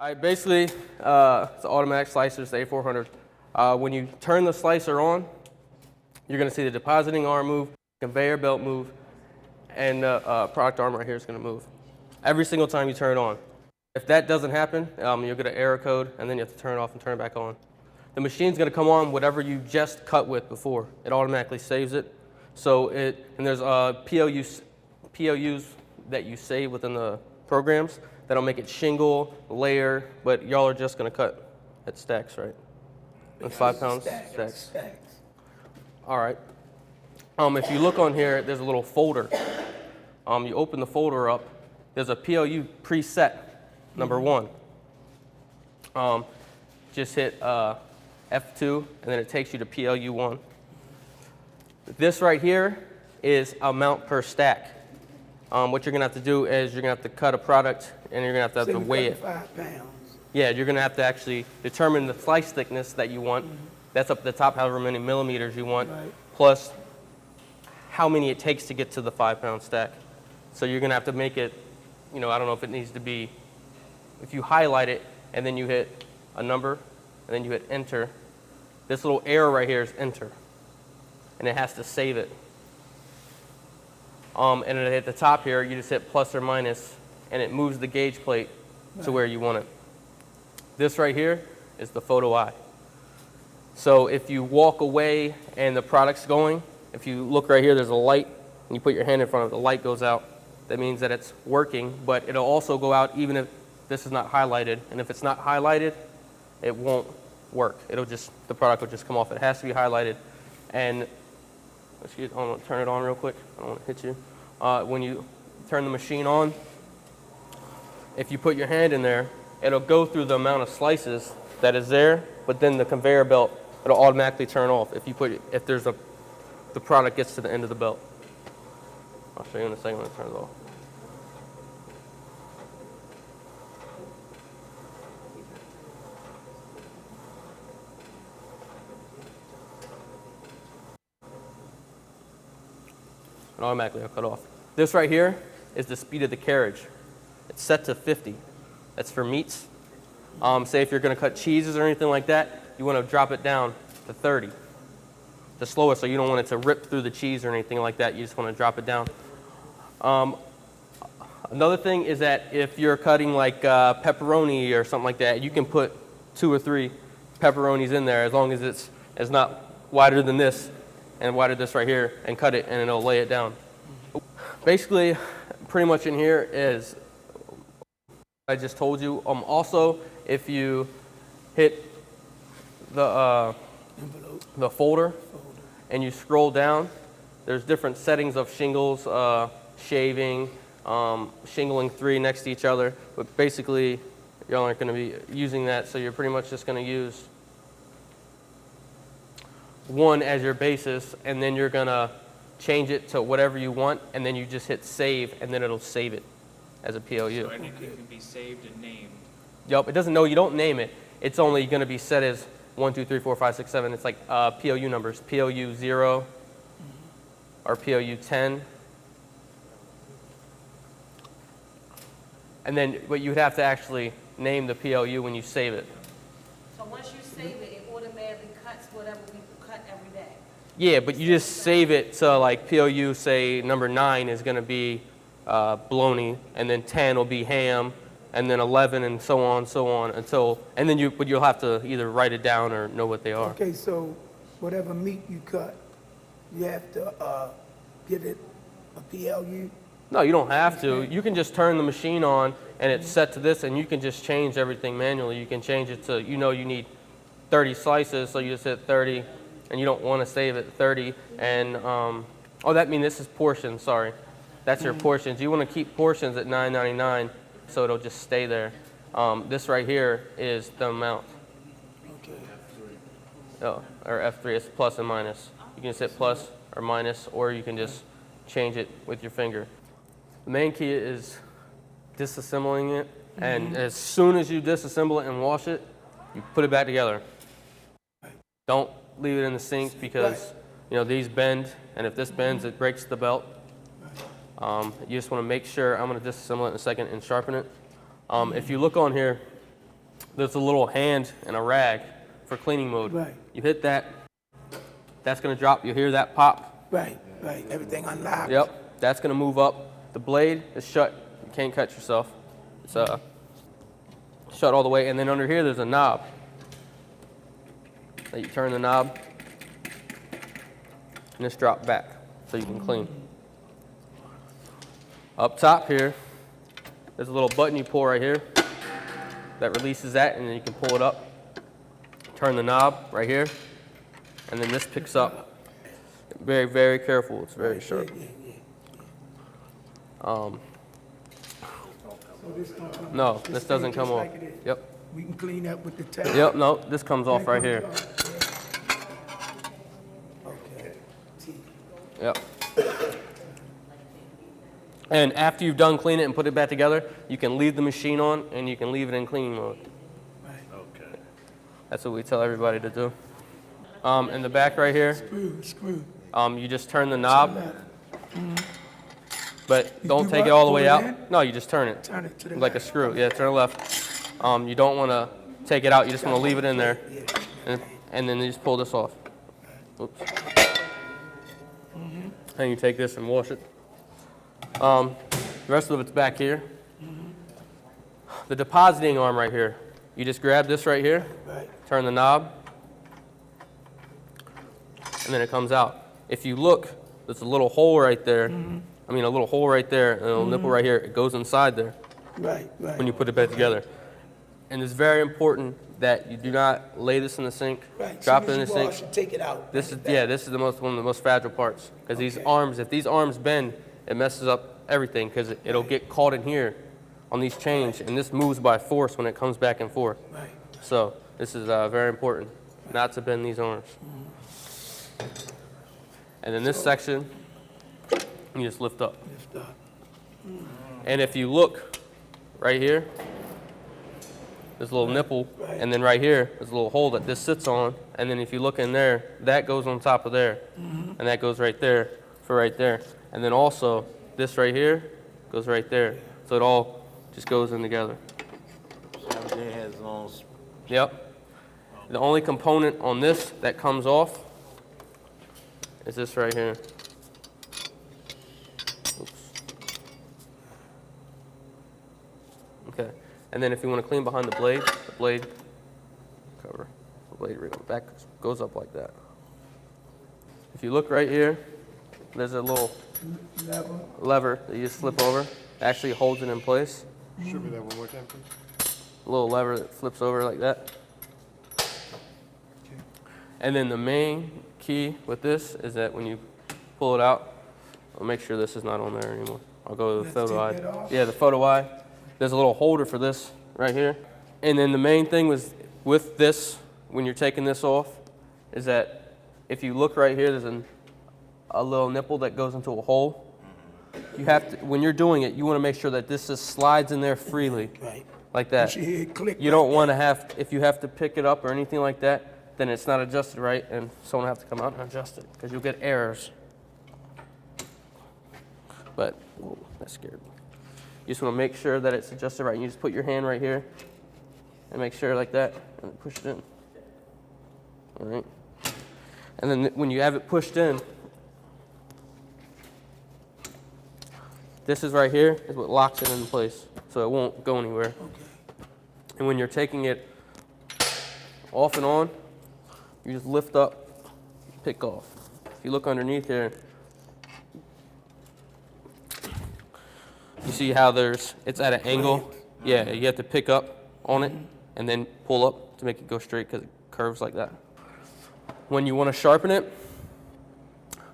All right, basically, it's an automatic slicer, it's the A400. When you turn the slicer on, you're going to see the depositing arm move, conveyor belt move, and the product arm right here is going to move every single time you turn it on. If that doesn't happen, you'll get an error code, and then you have to turn it off and turn it back on. The machine's going to come on whatever you just cut with before. It automatically saves it. So and there's POUs that you save within the programs that'll make it shingle, layer, but y'all are just going to cut at stacks, right? And 5 pounds stacks. All right. If you look on here, there's a little folder. You open the folder up. There's a POU preset, number 1. Just hit F2, and then it takes you to PLU 1. This right here is amount per stack. What you're going to have to do is you're going to have to cut a product, and you're going to have to weigh it. 5 pounds. Yeah, you're going to have to actually determine the slice thickness that you want. That's up to the top, however many millimeters you want, plus how many it takes to get to the 5 pound stack. So you're going to have to make it, I don't know if it needs to be, if you highlight it and then you hit a number and then you hit enter, this little arrow right here is enter, and it has to save it. And then at the top here, you just hit plus or minus, and it moves the gauge plate to where you want it. This right here is the photo eye. So if you walk away and the product's going, if you look right here, there's a light, and you put your hand in front of it, the light goes out. That means that it's working, but it'll also go out even if this is not highlighted. And if it's not highlighted, it won't work. The product will just come off. It has to be highlighted. And I want to turn it on real quick. I don't want to hit you. When you turn the machine on, if you put your hand in there, it'll go through the amount of slices that is there, but then the conveyor belt, it'll automatically turn off if the product gets to the end of the belt. I'll show you in a second when it turns off. And automatically it'll cut off. This right here is the speed of the carriage. It's set to 50. That's for meats. Say if you're going to cut cheeses or anything like that, you want to drop it down to 30. The slowest, so you don't want it to rip through the cheese or anything like that. You just want to drop it down. Another thing is that if you're cutting like pepperoni or something like that, you can put 2 or 3 pepperonis in there as long as it's not wider than this and wider this right here, and cut it, and it'll lay it down. Basically, pretty much in here is I just told you. Also, if you hit the folder and you scroll down, there's different settings of shingles, shaving, shingling 3 next to each other. But basically, you aren't going to be using that, so you're pretty much just going to use 1 as your basis, and then you're going to change it to whatever you want, and then you just hit save, and then it'll save it as a PLU. So anything can be saved and named. Yep, it doesn't know, you don't name it. It's only going to be set as 1, 2, 3, 4, 5, 6, 7. It's like PLU numbers, PLU 0 or PLU 10. And then, but you'd have to actually name the PLU when you save it. So once you save it, it automatically cuts whatever we cut every day. Yeah, but you just save it to like PLU, say number 9 is going to be bologna, and then 10 will be ham, and then 11 and so on until, and then but you'll have to either write it down or know what they are. Okay, so whatever meat you cut, you have to give it a PLU? No, you don't have to. You can just turn the machine on, and it's set to this, and you can just change everything manually. You can change it to, you need 30 slices, so you just hit 30, and you don't want to save it 30. And, this is portions, sorry. That's your portions. You want to keep portions at $9.99, so it'll just stay there. This right here is the amount. Okay. Oh, or F3, it's plus and minus. You can just hit plus or minus, or you can just change it with your finger. The main key is disassembling it, and as soon as you disassemble it and wash it, you put it back together. Don't leave it in the sink because these bend, and if this bends, it breaks the belt. You just want to make sure, I'm going to disassemble it in a second and sharpen it. If you look on here, there's a little hand and a rag for cleaning mode. Right. You hit that, that's gonna drop, you'll hear that pop. Right, right, everything unlocked. Yep, that's gonna move up. The blade is shut, you can't cut yourself. It's shut all the way, and then under here there's a knob. That you turn the knob, and this drop back, so you can clean. Up top here, there's a little button you pull right here that releases that, and then you can pull it up. Turn the knob right here, and then this picks up. Very, very careful. It's very sharp. So this don't come No, off. this stays doesn't just come off. like it is. Yep. We can clean up with the towel. Yep. No, this comes off right here. Okay. See. Yep. And after you've done cleaning it and put it back together, you can leave the machine on and you can leave it in cleaning mode. Right. Okay. That's what we tell everybody to do. In the back right here, Screw. you just turn the knob, but don't do take what? it all the Pull way it out. in? No, you just turn it Turn it to the like a left. screw. Yeah, turn it left. You don't want to take it out. You just want to leave it in there, and then you just pull this off. Oops. And you take this and wash it. The rest of it's back here. The depositing arm right here. You just grab this right here, Right. turn the knob, and then it comes out. If you look, there's a little hole right there. I mean, a little hole right there, and a little nipple right here. It goes inside there Right, right. when you put it back together. And it's very important that you do not lay this in the sink, Right. drop it Soon in as the you sink. wash it, take it out. This is this is one of the most fragile parts because these Okay. arms, if these arms bend, it messes up everything because it'll get caught in here on these chains, and this moves by force when it comes back and forth. Right. So this is very important, not to bend these arms. And then this section, you just lift up. Lift up. And if you look right here, there's a little nipple, and then right here, there's a little hole that this sits on, and then if you look in there, that goes on top of there, and that goes right there for right there. And then also, this right here goes right there. So it all just goes in together. Everything has its own. Yep. The only component on this that comes off is this right here. Oops. Okay. And then if you want to clean behind the blade cover, the blade rig on the back goes up like that. If you look right here, there's a little Level. lever that you just flip over. It actually holds it in place. Show me that one more time, please. A little lever that flips over like that. And then the main key with this is that when you pull it out, I'll make sure this is not on there anymore. I'll go to the Let's photo eye. take that off. Yeah, the photo eye. There's a little holder for this right here. And then the main thing was with this, when you're taking this off, is that if you look right here, there's a little nipple that goes into a hole. You have to, when you're doing it, you want to make sure that this just slides in there freely, Right. like that. You should hear it click. You don't want to have, if you have to pick it up or anything like that, then it's not adjusted right, and someone will have to come out and adjust it, because you'll get errors. But, whoa, that scared me. You just want to make sure that it's adjusted right. You just put your hand right here, and make sure like that, and push it in. All right? And then when you have it pushed in, this is right here is what locks it in place, so it won't go anywhere. Okay. And when you're taking it off and on, you just lift up, pick off. If you look underneath here, you see how it's at an angle? Yeah, you have to pick up on it and then pull up to make it go straight because it curves like that. When you want to sharpen it,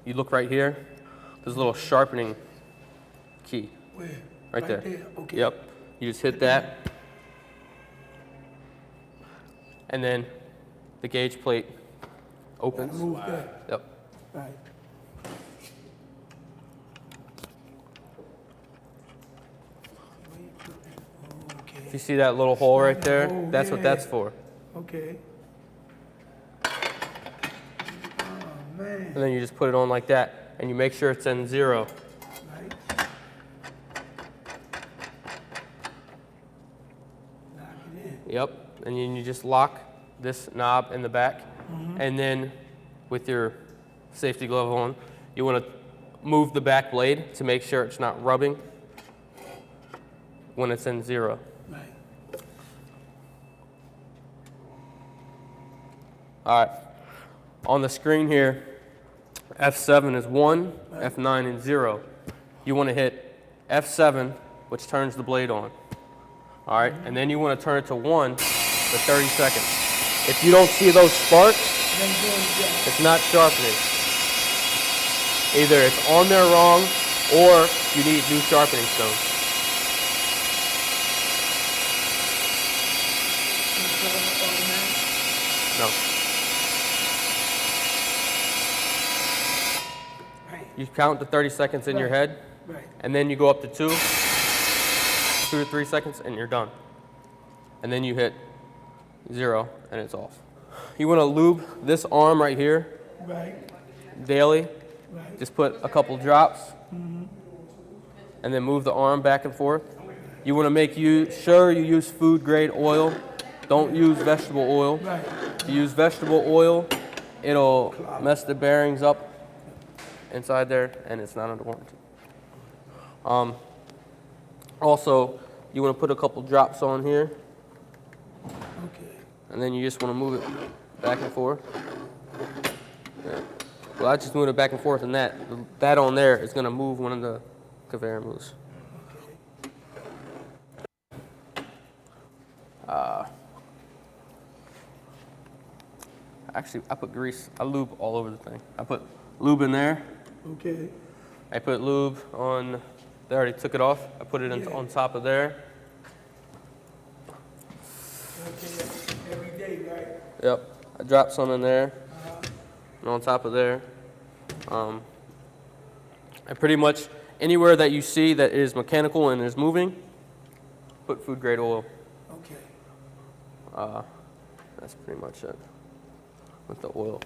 you look right here. There's a little sharpening key Where? right there. Okay. Yep. You just hit that. And then the gauge plate opens. Move that. Yep. Right. If Okay. you see that little hole right there, Oh, that's what yeah. that's for. Okay. Oh, man. And then you just put it on like that, and you make sure it's in 0. Right. Lock it in. Yep. and then you just lock this knob in the back, and then with your safety glove on, you want to move the back blade to make sure it's not rubbing when it's in 0. Right. All right, on the screen here, F7 is 1, F9 is 0. You want to hit F7, which turns the blade on. All right, and then you want to turn it to 1 for 30 seconds. If you don't see those sparks, Then go again. it's not sharpening. Either it's on there wrong, or you need new sharpening stones. No. Right, You count to 30 seconds in your Right. head, right. and then you go up to 2 to 3 seconds, and you're done. And then you hit 0, and it's off. You want to lube this arm right here Right, daily. right. Just put a couple drops, and then move the arm back and forth. You want to make sure you use food grade oil. Don't use vegetable oil. Right. If you use vegetable oil, it'll mess the bearings up inside there, and it's not under warranty. Also, you want to put a couple drops on here, Okay. and then you just want to move it back and forth. Yeah. Well, I just moved it back and forth, and that on there is going to move when the conveyor moves. Actually, I put grease. I lube all over the thing. I put lube in there. Okay. I put lube on. They already took it off. I put it Yeah. on top of there. Okay. Every day, right? Yep. I dropped some in there, and on top of there. And pretty much anywhere that you see that is mechanical and is moving, put food grade oil. Okay. That's pretty much it with the oil.